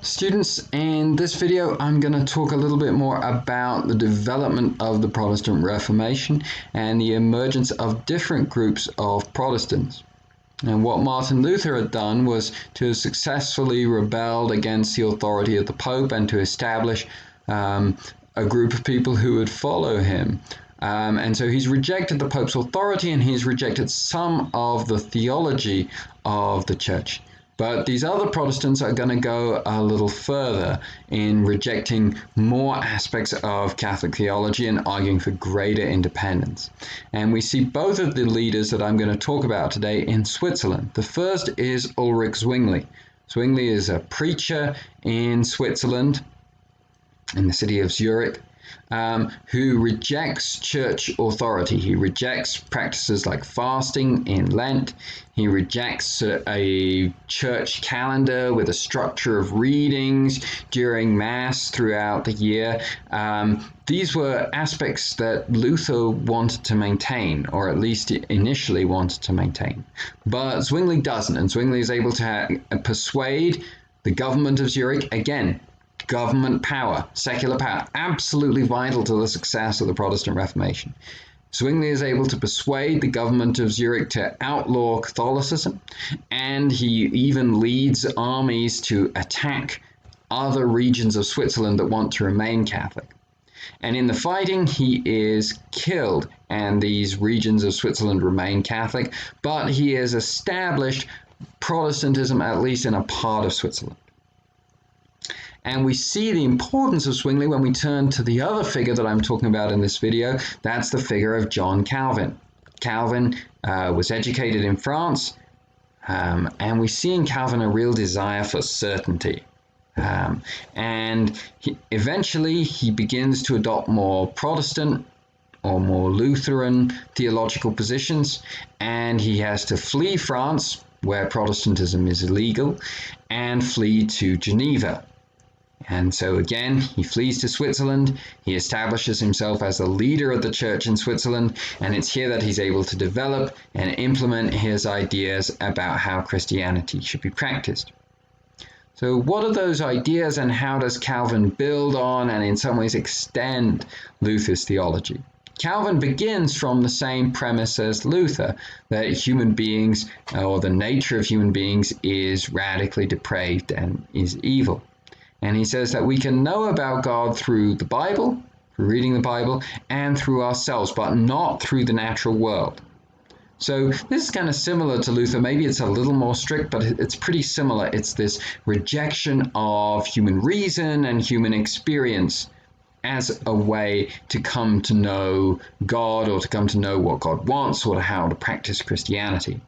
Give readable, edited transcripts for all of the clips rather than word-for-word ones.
Students, in this video I'm going to talk a little bit more about the development of the Protestant Reformation and the emergence of different groups of Protestants. And what Martin Luther had done was to successfully rebelled against the authority of the Pope and to establish a group of people who would follow him. And so he's rejected the Pope's authority and he's rejected some of the theology of the Church. But these other Protestants are going to go a little further in rejecting more aspects of Catholic theology and arguing for greater independence. And we see both of the leaders that I'm going to talk about today in Switzerland. The first is Ulrich Zwingli. Zwingli is a preacher in Switzerland, in the city of Zurich, who rejects church authority. He rejects practices like fasting in Lent. He rejects a church calendar with a structure of readings during Mass throughout the year. These were aspects that Luther wanted to maintain, or at least initially wanted to maintain. But Zwingli doesn't, and Zwingli is able to persuade the government of Zurich, again, government power, secular power, absolutely vital to the success of the Protestant Reformation. Zwingli is able to persuade the government of Zurich to outlaw Catholicism, and he even leads armies to attack other regions of Switzerland that want to remain Catholic. And in the fighting, he is killed, and these regions of Switzerland remain Catholic, but he has established Protestantism, at least in a part of Switzerland. And we see the importance of Zwingli when we turn to the other figure that I'm talking about in this video. That's the figure of John Calvin. Calvin was educated in France, and we see in Calvin a real desire for certainty. And eventually he begins to adopt more Protestant or more Lutheran theological positions, and he has to flee France, where Protestantism is illegal, and flee to Geneva. And so again, he flees to Switzerland, he establishes himself as the leader of the church in Switzerland, and it's here that he's able to develop and implement his ideas about how Christianity should be practiced. So what are those ideas, and how does Calvin build on and in some ways extend Luther's theology? Calvin begins from the same premise as Luther, that human beings, or the nature of human beings, is radically depraved and is evil. And he says that we can know about God through the Bible, through reading the Bible, and through ourselves, but not through the natural world. So this is kind of similar to Luther. Maybe it's a little more strict, but it's pretty similar. It's this rejection of human reason and human experience as a way to come to know God, or to come to know what God wants, or how to practice Christianity.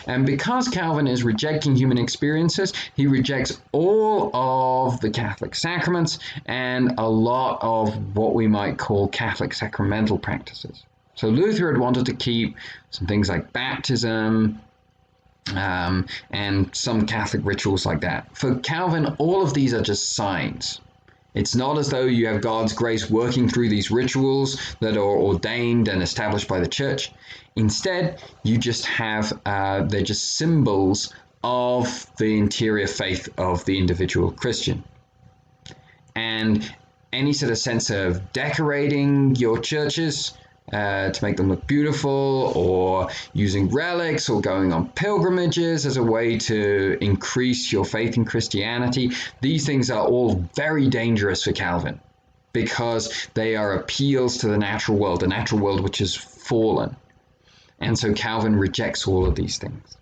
And because Calvin is rejecting human experiences, he rejects all of the Catholic sacraments and a lot of what we might call Catholic sacramental practices. So Luther had wanted to keep some things like baptism and some Catholic rituals like that. For Calvin, all of these are just signs. It's not as though you have God's grace working through these rituals that are ordained and established by the church. Instead, you just have, they're just symbols of the interior faith of the individual Christian. And any sort of sense of decorating your churches to make them look beautiful, or using relics, or going on pilgrimages as a way to increase your faith in Christianity, these things are all very dangerous for Calvin, because they are appeals to the natural world which is fallen. And so Calvin rejects all of these things.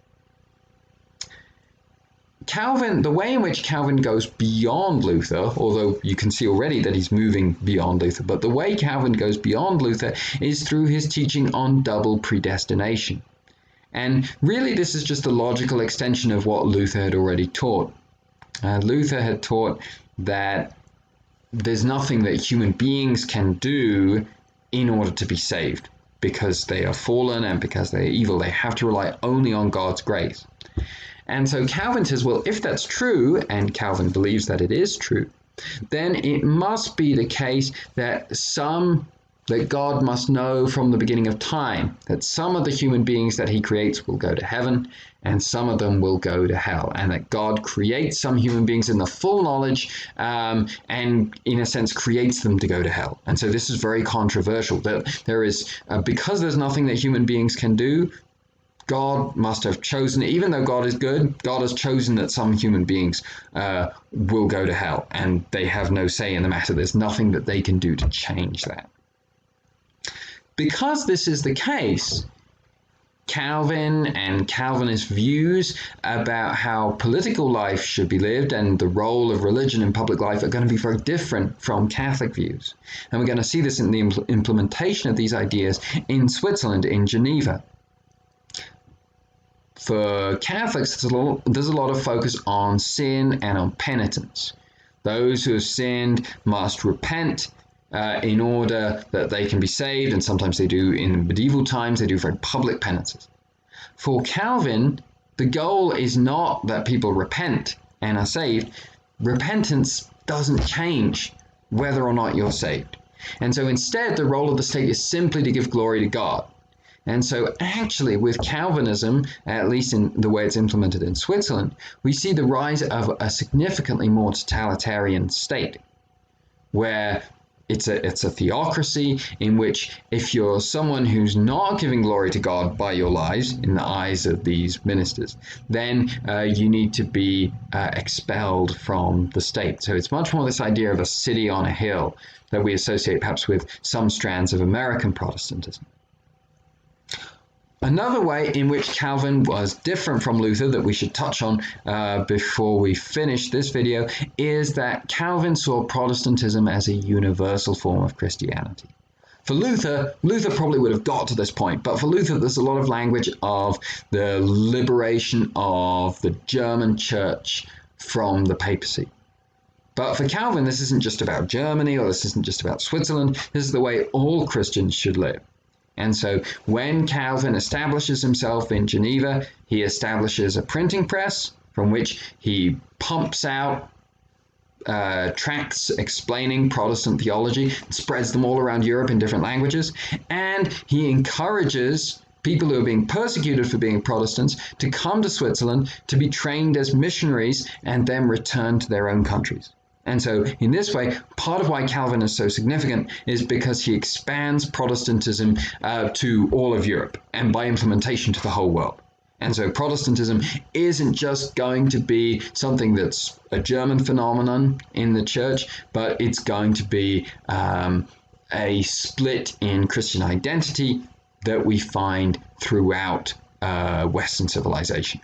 Calvin, the way in which Calvin goes beyond Luther, although you can see already that he's moving beyond Luther, but the way Calvin goes beyond Luther is through his teaching on double predestination. And really this is just a logical extension of what Luther had already taught. Luther had taught that there's nothing that human beings can do in order to be saved. Because they are fallen and because they are evil, they have to rely only on God's grace. And so Calvin says, well, if that's true, and Calvin believes that it is true, then it must be the case that some that God must know from the beginning of time that some of the human beings that he creates will go to heaven and some of them will go to hell, and that God creates some human beings in the full knowledge and in a sense creates them to go to hell. And so this is very controversial, that there is, because there's nothing that human beings can do, God must have chosen, even though God is good, God has chosen that some human beings will go to hell, and they have no say in the matter. There's nothing that they can do to change that. Because this is the case, Calvin and Calvinist views about how political life should be lived and the role of religion in public life are going to be very different from Catholic views. And we're going to see this in the implementation of these ideas in Switzerland, in Geneva. For Catholics, there's a lot of focus on sin and on penitence. Those who have sinned must repent in order that they can be saved, and sometimes they do, in medieval times, they do very public penances. For Calvin, the goal is not that people repent and are saved. Repentance doesn't change whether or not you're saved. And so instead, the role of the state is simply to give glory to God. And so actually with Calvinism, at least in the way it's implemented in Switzerland, we see the rise of a significantly more totalitarian state, where it's a theocracy in which if you're someone who's not giving glory to God by your lives in the eyes of these ministers, then you need to be expelled from the state. So it's much more this idea of a city on a hill that we associate perhaps with some strands of American Protestantism. Another way in which Calvin was different from Luther that we should touch on before we finish this video is that Calvin saw Protestantism as a universal form of Christianity. For Luther probably would have got to this point, but for Luther there's a lot of language of the liberation of the German church from the papacy. But for Calvin, this isn't just about Germany, or this isn't just about Switzerland. This is the way all Christians should live. And so when Calvin establishes himself in Geneva, he establishes a printing press from which he pumps out tracts explaining Protestant theology, spreads them all around Europe in different languages, and he encourages people who are being persecuted for being Protestants to come to Switzerland to be trained as missionaries and then return to their own countries. And so in this way, part of why Calvin is so significant is because he expands Protestantism to all of Europe and by implementation to the whole world. And so Protestantism isn't just going to be something that's a German phenomenon in the church, but it's going to be a split in Christian identity that we find throughout Western civilization.